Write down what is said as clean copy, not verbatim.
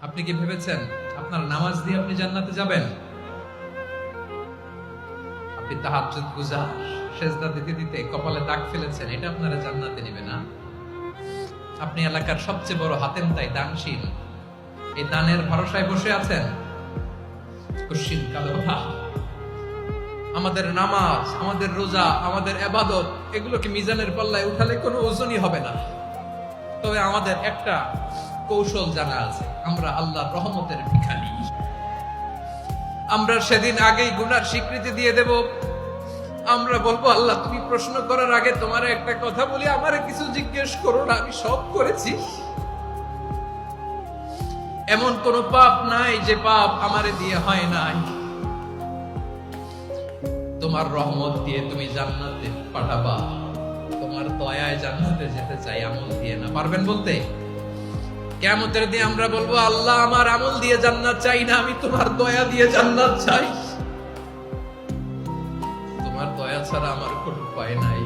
আপনি কি ভেবেছেন আপনার নামাজ দিয়ে আপনি জান্নাতে যাবেন? আপনি তাহাজ্জুদ গুজার, সেজদা দিতে দিতে কপালে দাগ ফেলেছেন, এটা আপনারা জান্নাতে নেবে না। আপনি এলাকার সবচেয়ে বড় হাতেম তাই দানশীল, এই দানের ভরসায় বসে আছেন। কুশ্চিন কালো ভাব। আমাদের নামাজ, আমাদের রোজা, আমাদের ইবাদত, এগুলোকে মিজানের পাল্লায় উঠালে কোনো ওজনই হবে না। তবে আমাদের একটা কৌশল জানা আছে, আমরা আল্লাহর রহমতের ভিখারি। আমরা সেদিন আগেই গুনার স্বীকৃতি দিয়ে দেব। আমরা বলবো, আল্লাহ তুমি প্রশ্ন করার আগে তোমার একটা কথা বলি, আমারে কিছু জিজ্ঞেস করো না, আমি সব করেছি। এমন কোন পাপ নাই যে পাপ আমারে দিয়ে হয় নাই। তোমার রহমত দিয়ে তুমি জান্নাতে পাঠাবা, তোমার দয়ায় জান্নাতে যেতে চাই, আমল দিয়ে না। পারবেন বলতে? কিয়ামতের দিন আমরা বলবো, আল্লাহ আমার আমল দিয়ে জান্নাত চাই না, আমি তোমার দয়া দিয়ে জান্নাত চাই। তোমার দয়া ছাড়া আমার কোনো উপায় নাই।